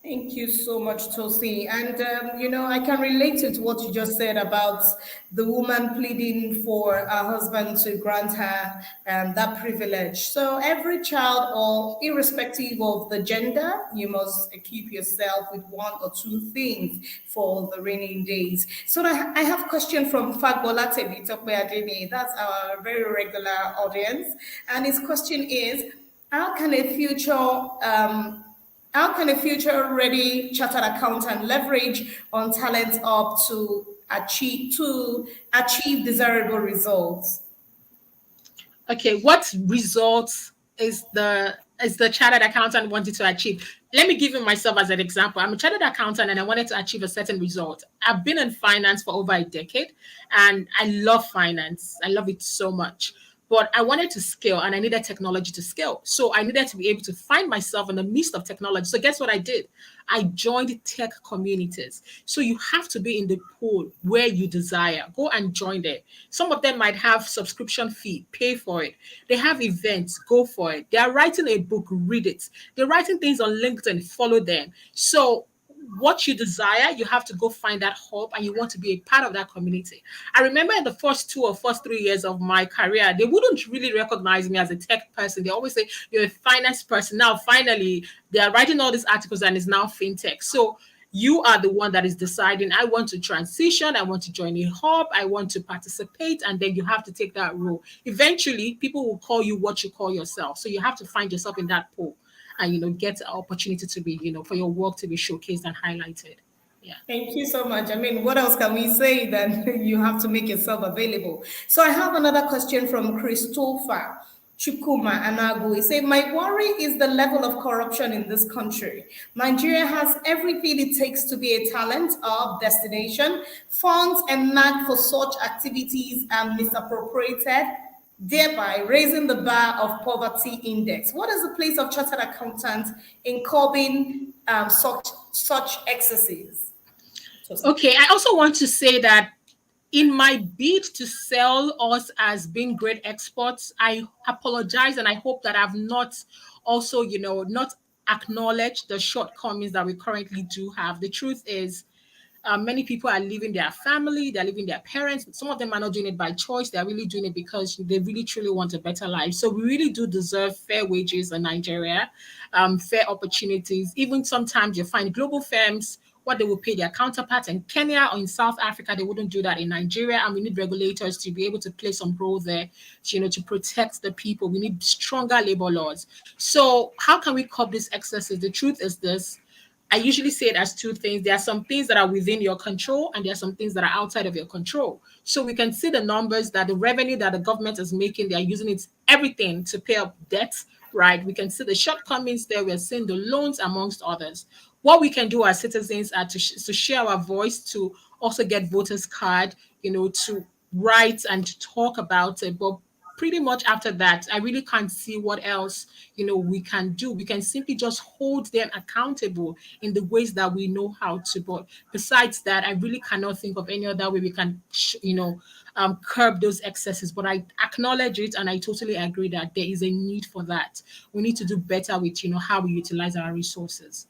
Thank you so much, Tosi. And, I can relate to what you just said about the woman pleading for her husband to grant her that privilege. So, every child, or irrespective of the gender, you must equip yourself with one or two things for the rainy days. So, I have a question from Fagbola Tebi Tokbeadini. That's our very regular audience. And his question is, how can a future ready chartered accountant leverage on talent up to achieve desirable results? Okay, what results is the chartered accountant wanted to achieve? Let me give you myself as an example. I'm a chartered accountant and I wanted to achieve a certain result. I've been in finance for over a decade and I love finance. I love it so much. But I wanted to scale and I needed technology to scale. So I needed to be able to find myself in the midst of technology. So guess what I did? I joined tech communities. So you have to be in the pool where you desire. Go and join them. Some of them might have subscription fee, pay for it. They have events, go for it. They are writing a book, read it. They're writing things on LinkedIn, follow them. So what you desire, you have to go find that hub and you want to be a part of that community. I remember in the first 3 years of my career, they wouldn't really recognize me as a tech person. They always say, you're a finance person. Now, finally, they are writing all these articles and it's now fintech. So You are the one that is deciding, I want to transition, I want to join a hub, I want to participate, and then you have to take that role. Eventually, people will call you what you call yourself. So you have to find yourself in that pool and, get an opportunity to be, for your work to be showcased and highlighted. Yeah. Thank you so much. I mean, what else can we say than you have to make yourself available? So I have another question from Christopher Chukuma Anago. He said, my worry is the level of corruption in this country. Nigeria has everything it takes to be a talent hub destination. Funds earmarked for such activities are misappropriated, thereby raising the bar of poverty index. What is the place of chartered accountants in curbing such excesses? Okay, I also want to say that in my bid to sell us as being great exports, I apologize and I hope that I've not also, not acknowledged the shortcomings that we currently do have. The truth is, many people are leaving their family, they're leaving their parents. Some of them are not doing it by choice. They're really doing it because they really truly want a better life. So we really do deserve fair wages in Nigeria, fair opportunities. Even sometimes you find global firms, what they will pay their counterparts in Kenya or in South Africa, they wouldn't do that in Nigeria. And we need regulators to be able to play some role there, to protect the people. We need stronger labor laws. So how can we curb these excesses? The truth is this. I usually say it as two things. There are some things that are within your control, and there are some things that are outside of your control. So we can see the numbers that the revenue that the government is making, they are using it everything to pay up debts, right? We can see the shortcomings there. We're seeing the loans, amongst others. What we can do as citizens are to share our voice, to also get voters card, to write and to talk about it. But pretty much after that, I really can't see what else, we can do. We can simply just hold them accountable in the ways that we know how to. But besides that, I really cannot think of any other way we can, curb those excesses. But I acknowledge it, and I totally agree that there is a need for that. We need to do better with, how we utilize our resources.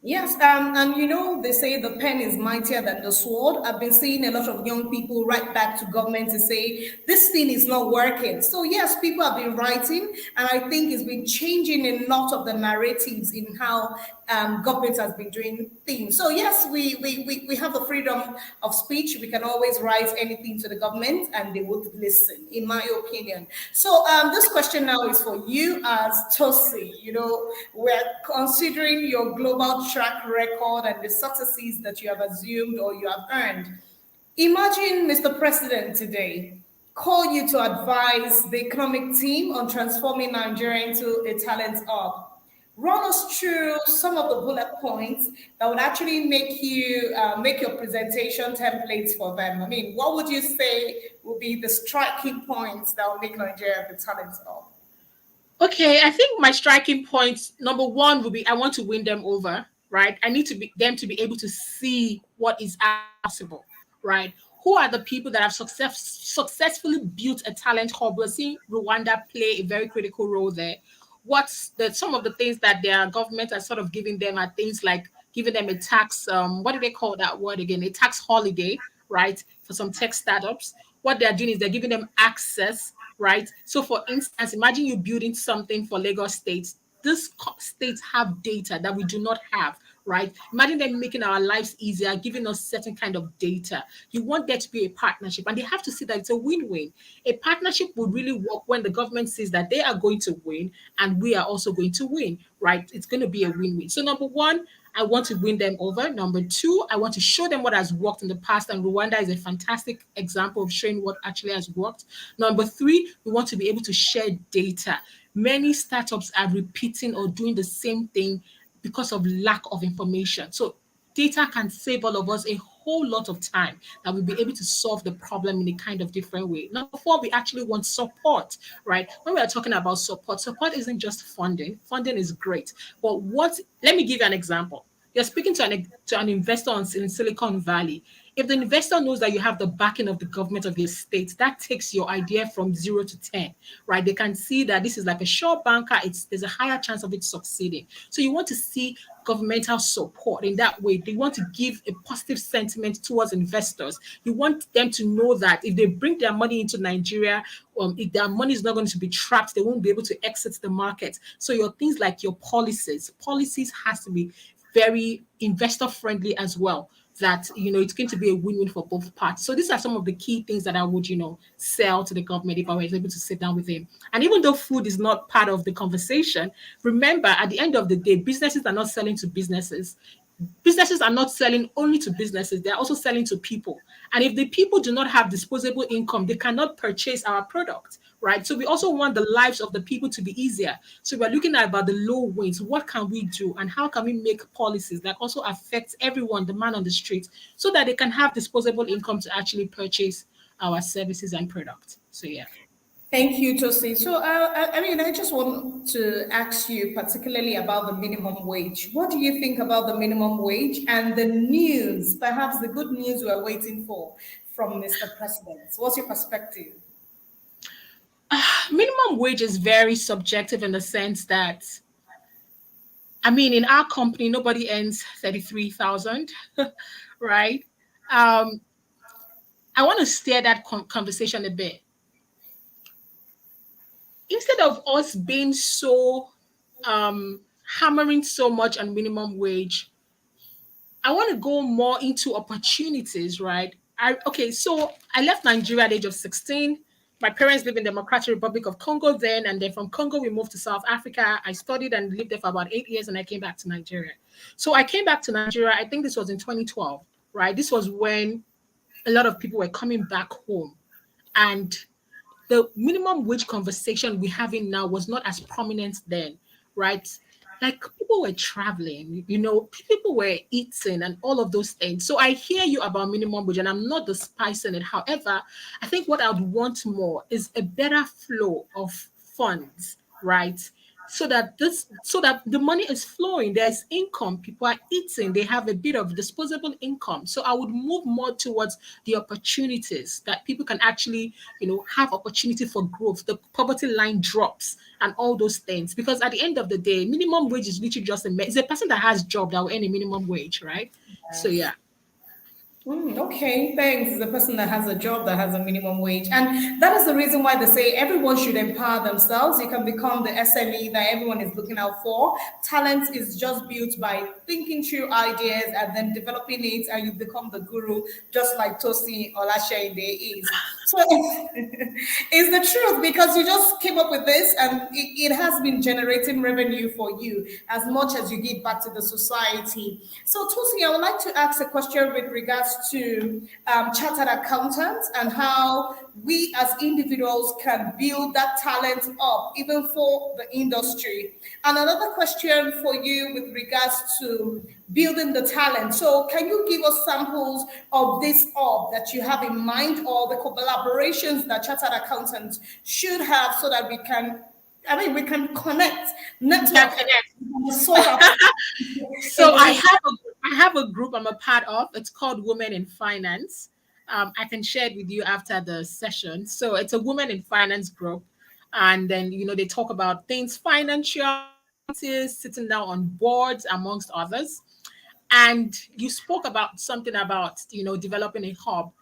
Yes, and they say the pen is mightier than the sword. I've been seeing a lot of young people write back to government to say this thing is not working. So yes, people have been writing, and I think it's been changing a lot of the narratives in how government has been doing things. So yes, we have the freedom of speech. We can always write anything to the government, and they would listen, in my opinion. So this question now is for you as Tosi. We're considering your global track record and the successes that you have assumed or you have earned. Imagine Mr. President today call you to advise the economic team on transforming Nigeria into a talent hub. Run us through some of the bullet points that would actually make you make your presentation templates for them. I mean, what would you say would be the striking points that will make Nigeria the talent hub? Okay, I think my striking points, number one, would be I want to win them over, right? I need them to be able to see what is possible, right? Who are the people that have successfully built a talent hub? We're seeing Rwanda play a very critical role there. Some of the things that their government are sort of giving them are things like giving them a tax, what do they call that word again? A tax holiday, right? For some tech startups. What they're doing is they're giving them access, right? So for instance, imagine you building something for Lagos State. These states have data that we do not have, right? Imagine them making our lives easier, giving us certain kind of data. You want there to be a partnership, and they have to see that it's a win-win. A partnership would really work when the government sees that they are going to win and we are also going to win, right? It's going to be a win-win. So number one, I want to win them over. Number two, I want to show them what has worked in the past, and Rwanda is a fantastic example of showing what actually has worked. Number three, we want to be able to share data. Many startups are repeating or doing the same thing because of lack of information. So data can save all of us a whole lot of time that we'll be able to solve the problem in a kind of different way. Number four, we actually want support, right? When we are talking about support isn't just funding. Funding is great. But let me give you an example. You're speaking to an investor in Silicon Valley. If the investor knows that you have the backing of the government of your state, that takes your idea from 0 to 10, right? They can see that this is like a sure banker. There's a higher chance of it succeeding. So you want to see governmental support in that way. They want to give a positive sentiment towards investors. You want them to know that if they bring their money into Nigeria, if their money is not going to be trapped, they won't be able to exit the market. So your things like your policies has to be very investor friendly as well, that it's going to be a win-win for both parts. So these are some of the key things that I would sell to the government if I was able to sit down with him. And even though food is not part of the conversation, remember, at the end of the day, businesses are not selling to businesses. Businesses are not selling only to businesses, they're also selling to people. And if the people do not have disposable income, they cannot purchase our product, right? So we also want the lives of the people to be easier. So we're looking at about the low wage. What can we do? And how can we make policies that also affect everyone, the man on the street, so that they can have disposable income to actually purchase our services and products? So yeah. Thank you, Tosi. So, I just want to ask you particularly about the minimum wage. What do you think about the minimum wage and the news, perhaps the good news we're waiting for from Mr. President? What's your perspective? Minimum wage is very subjective in the sense that, in our company, nobody earns 33,000, right? I want to steer that conversation a bit. Instead of us being so hammering so much on minimum wage, I want to go more into opportunities, right? So I left Nigeria at the age of 16. My parents live in the Democratic Republic of Congo then, and then from Congo we moved to South Africa. I studied and lived there for about 8 years, and I came back to Nigeria. So I came back to Nigeria, I think this was in 2012, right? This was when a lot of people were coming back home, and the minimum wage conversation we're having now was not as prominent then, right? Like people were traveling, people were eating and all of those things. So I hear you about minimum wage and I'm not despising it. However, I think what I would want more is a better flow of funds, right? So that the money is flowing, there's income, people are eating, they have a bit of disposable income. So I would move more towards the opportunities that people can actually have opportunity for growth, the poverty line drops and all those things. Because at the end of the day, minimum wage is literally just it's a person that has job that will earn a minimum wage, right? So yeah. Okay, thanks. The person that has a job that has a minimum wage. And that is the reason why they say everyone should empower themselves. You can become the SME that everyone is looking out for. Talent is just built by thinking through ideas and then developing it, and you become the guru, just like Tosi Olasheinde is. So it's the truth, because you just came up with this and it has been generating revenue for you as much as you give back to the society. So Tosi, I would like to ask a question with regards to chartered accountants and how we as individuals can build that talent up even for the industry. And another question for you with regards to building the talent. So can you give us samples of this up that you have in mind, or the collaborations that chartered accountants should have, so that we can connect, network, sort of. So I have a group I'm a part of. It's called Women in Finance. I can share it with you after the session. So it's a Women in Finance group, and then they talk about things financial, sitting down on boards, amongst others. And you spoke about something about developing a hub.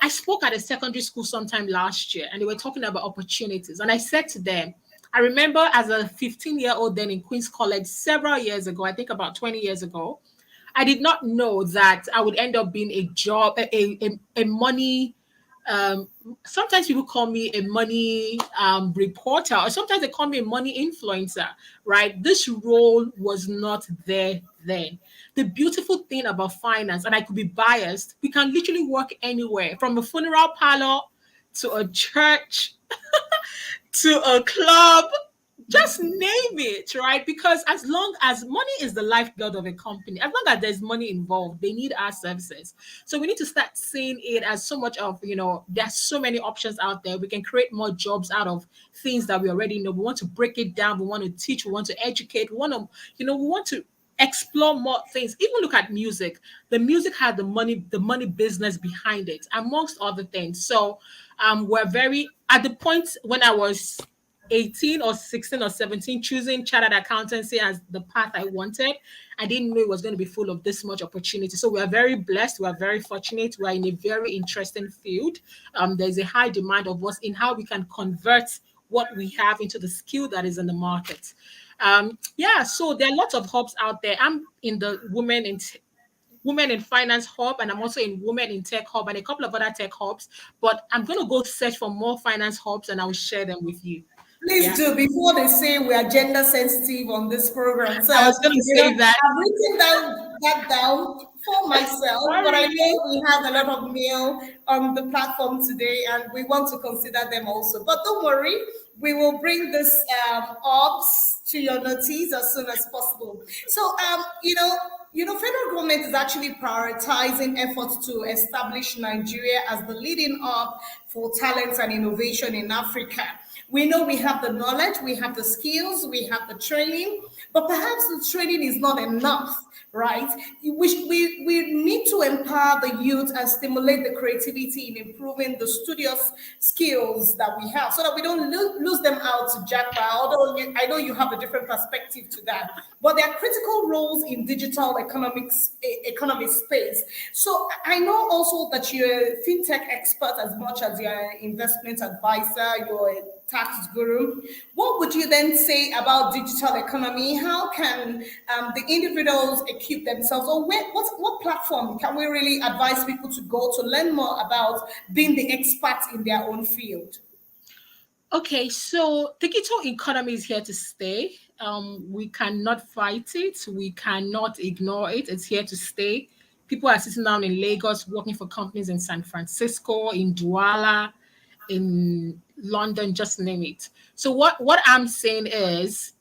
I spoke at a secondary school sometime last year, and they were talking about opportunities. And I said to them, I remember as a 15-year-old then in Queen's College several years ago, I think about 20 years ago, I did not know that I would end up being a money. Sometimes people call me a money reporter, or sometimes they call me a money influencer, right? This role was not there then. The beautiful thing about finance, and I could be biased, we can literally work anywhere, from a funeral parlor to a church to a club, just name it, right? Because as long as money is the lifeblood of a company, as long as there's money involved, they need our services. So we need to start seeing it as so much of, there's so many options out there. We can create more jobs out of things that we already know. We want to break it down. We want to teach. We want to educate. We want to explore more things. Even look at music. The music had the money business behind it, amongst other things. So we're very at the point when I was 18 or 16 or 17, choosing chartered accountancy as the path I wanted. I didn't know it was going to be full of this much opportunity. So we are very blessed. We are very fortunate. We are in a very interesting field. There's a high demand of us in how we can convert what we have into the skill that is in the market. Yeah, so there are lots of hubs out there. I'm in the Women in Finance Hub, and I'm also in Women in Tech Hub and a couple of other tech hubs. But I'm going to go search for more finance hubs and I will share them with you. Please Yeah, do, before they say we are gender sensitive on this program. So, I was going to say that. I've written that down for myself, but I Sorry. know we have a lot of male on the platform today, and we want to consider them also. But don't worry, we will bring this ops to your notice as soon as possible. So, federal government is actually prioritizing efforts to establish Nigeria as the leading hub for talent and innovation in Africa. We know we have the knowledge, we have the skills, we have the training, but perhaps the training is not enough, right? We need to empower the youth and stimulate the creativity in improving the studious skills that we have so that we don't lose them out to jackpot. Although I know you have a different perspective to that, but there are critical roles in digital economic space. So I know also that you're a fintech expert as much as you're an investment advisor, you're a tax guru. What would you then say about digital economy? How can the individuals equip themselves, or what platform can we really advise people to go to learn more about being the experts in their own field? Okay, so digital economy is here to stay. We cannot fight it. We cannot ignore it. It's here to stay. People are sitting down in Lagos working for companies in San Francisco, in Douala, in London, just name it. So what I'm saying is,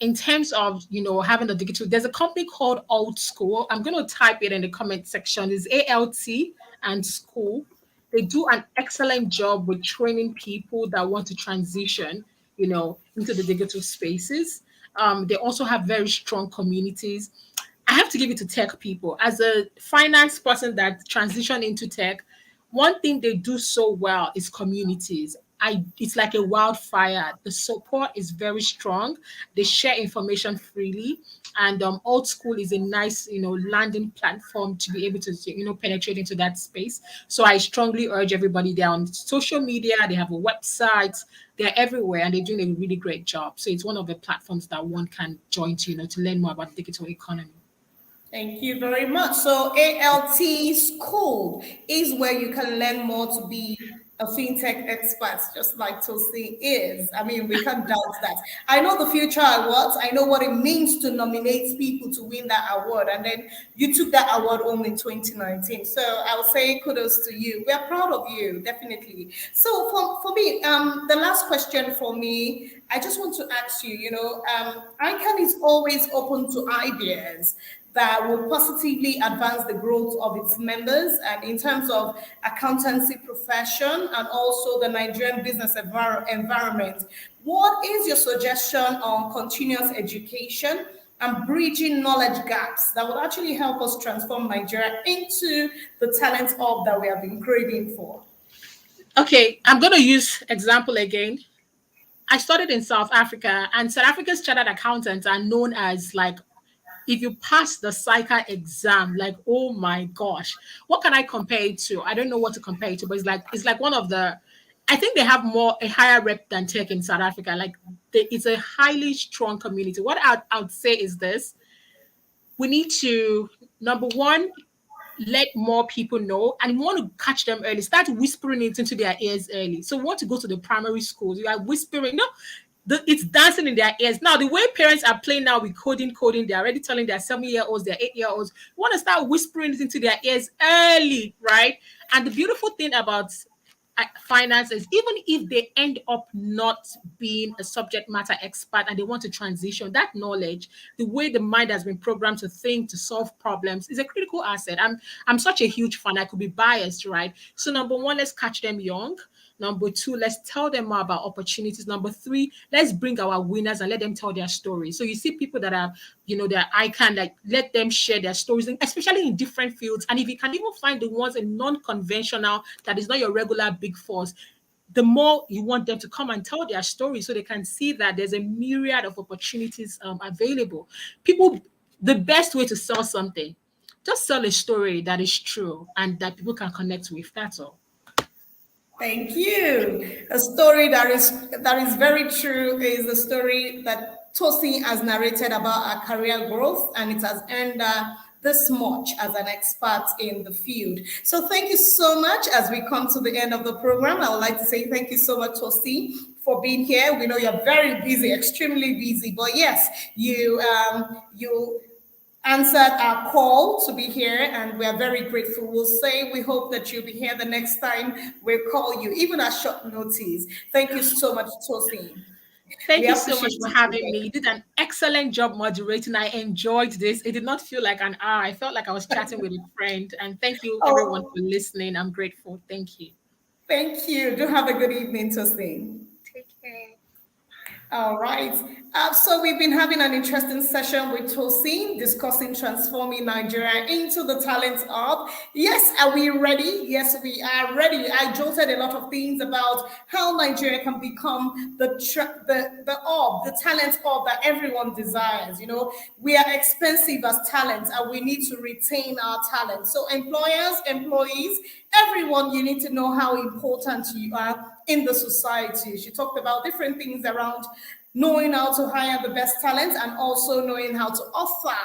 in terms of having the digital, there's a company called Old School. I'm going to type it in the comment section. It's ALT and School. They do an excellent job with training people that want to transition, into the digital spaces. They also have very strong communities. I have to give it to tech people. As a finance person that transitioned into tech, one thing they do so well is communities. It's like a wildfire. The support is very strong. They share information freely, and Old School is a nice, landing platform to be able to, penetrate into that space. So I strongly urge everybody. They're on social media. They have a website. They're everywhere, and they're doing a really great job. So it's one of the platforms that one can join to learn more about digital economy. Thank you very much. So ALT School is where you can learn more to be a fintech expert, just like Tosi is. I mean, we can't doubt that. I know the future awards. I know what it means to nominate people to win that award. And then you took that award home in 2019. So I'll say kudos to you. We are proud of you, definitely. So for me, the last question for me, I just want to ask you, ICANN is always open to ideas that will positively advance the growth of its members and in terms of accountancy profession and also the Nigerian business environment. What is your suggestion on continuous education and bridging knowledge gaps that will actually help us transform Nigeria into the talent hub that we have been craving for? Okay, I'm going to use example again. I studied in South Africa, and South Africa's chartered accountants are known as, like, if you pass the psycha exam, like, oh my gosh, what can I compare it to? I don't know what to compare it to, but it's like one of the, I think they have a higher rep than tech in South Africa. Like, it's a highly strong community. What I would say is this: we need to, number one, let more people know, and we want to catch them early. Start whispering it into their ears early. So we want to go to the primary schools. You are whispering, no, it's dancing in their ears. Now, the way parents are playing now with coding, they're already telling their 7-year-olds, their 8-year-olds, we want to start whispering it into their ears early, right? And the beautiful thing about finances, even if they end up not being a subject matter expert and they want to transition, that knowledge, the way the mind has been programmed to think, to solve problems, is a critical asset. I'm such a huge fan. I could be biased, right? So number one, let's catch them young. Number two, let's tell them more about opportunities. Number three, let's bring our winners and let them tell their stories. So you see people that are, they're icon, like, let them share their stories, especially in different fields. And if you can even find the ones in non-conventional, that is not your regular big force, the more you want them to come and tell their story so they can see that there's a myriad of opportunities available. People, the best way to sell something, just sell a story that is true and that people can connect with. That's all. Thank you. A story that is very true is a story that Tosi has narrated about her career growth, and it has earned her this much as an expert in the field. So thank you so much. As we come to the end of the program, I would like to say thank you so much, Tosi, for being here. We know you're very busy, extremely busy, but yes, you answered our call to be here, and we are very grateful. We'll say we hope that you'll be here the next time we call you, even at short notice. Thank you so much, Tosi. Thank you so much for having me. You did an excellent job moderating. I enjoyed this. It did not feel like an hour. I felt like I was chatting with a friend. And thank you, everyone, for listening. I'm grateful. Thank you. Thank you. Do have a good evening, Tosi. Take care. All right. So we've been having an interesting session with Tosin discussing transforming Nigeria into the talent hub. Yes, are we ready? Yes, we are ready. I jotted a lot of things about how Nigeria can become the hub, the talent hub that everyone desires. You know, we are expensive as talents, and we need to retain our talent. So employers, employees, everyone, you need to know how important you are in the society. She talked about different things around knowing how to hire the best talent and also knowing how to offer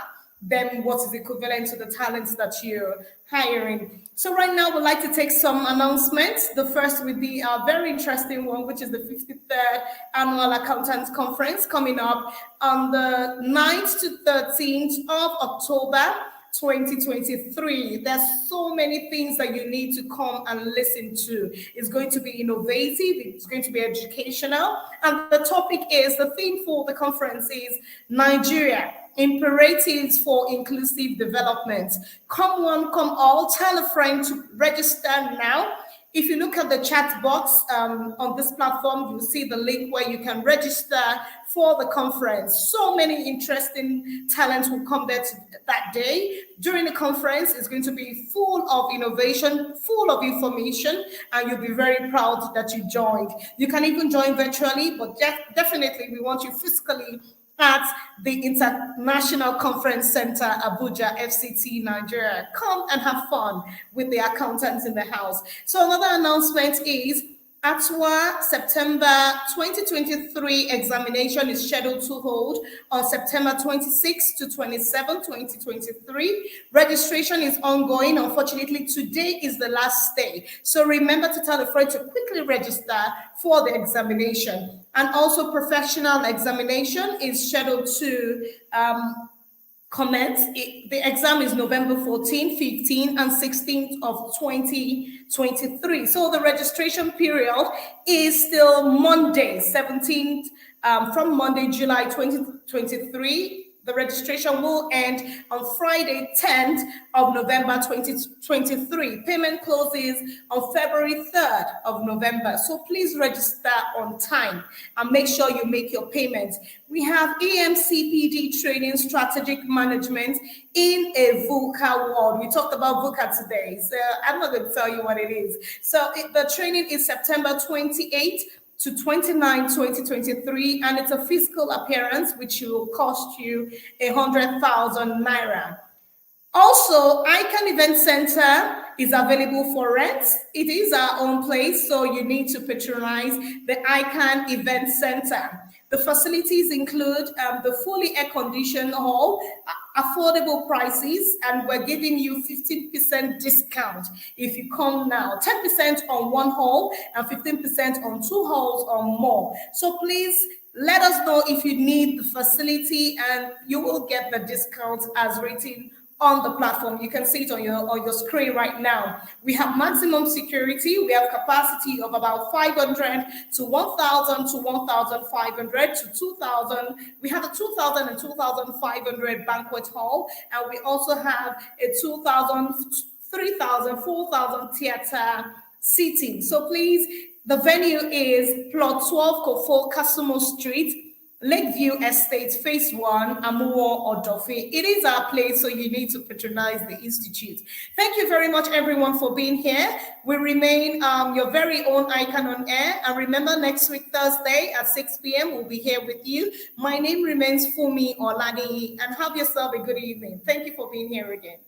them what is equivalent to the talents that you're hiring. So right now, we'd like to take some announcements. The first would be a very interesting one, which is the 53rd Annual Accountants Conference coming up on the 9th to 13th of October 2023. There's so many things that you need to come and listen to. It's going to be innovative, it's going to be educational, and the topic is, the theme for the conference is Nigeria, Imperatives for Inclusive Development. Come one, come all. Tell a friend to register now. If you look at the chat box on this platform, you'll see the link where you can register for the conference. So many interesting talents will come there that day. During the conference, it's going to be full of innovation, full of information, and you'll be very proud that you joined. You can even join virtually, but definitely we want you physically at the International Conference Center, Abuja, FCT, Nigeria. Come and have fun with the accountants in the house. So another announcement is ATWA September 2023 examination is scheduled to hold on September 26 to 27, 2023. Registration is ongoing. Unfortunately, today is the last day. So remember to tell a friend to quickly register for the examination. And also, professional examination is scheduled to commence. The exam is November 14, 15, and 16th of 2023. So the registration period is still Monday, 17th, from Monday, July 2023. The registration will end on Friday, 10th of November 2023. Payment closes on February 3rd of November. So please register on time and make sure you make your payments. We have EMCPD training, strategic management in a VUCA world. We talked about VUCA today, so I'm not going to tell you what it is. So the training is September 28th to 29, 2023, and it's a physical appearance which will cost you 100,000 naira. Also, ICAN Event Center is available for rent. It is our own place, so you need to patronize the ICAN Event Center. The facilities include the fully air-conditioned hall, affordable prices, and we're giving you 15% discount if you come now. 10% on one hall and 15% on two halls or more. So please let us know if you need the facility, and you will get the discount as written on the platform. You can see it on your screen right now. We have maximum security. We have capacity of about 500 to 1,000 to 1,500 to 2,000. We have a 2,000 and 2,500 banquet hall, and we also have a 2,000, 3,000, 4,000 theater seating. So please, the venue is plot 12, Kofo Kasumo Street, Lakeview Estate, Phase 1, Amuwo, Odofe. It is our place, so you need to patronize the institute. Thank you very much, everyone, for being here. We remain your very own ICAN on Air. And remember, next week, Thursday at 6 p.m., we'll be here with you. My name remains Fumi Olani, and have yourself a good evening. Thank you for being here again.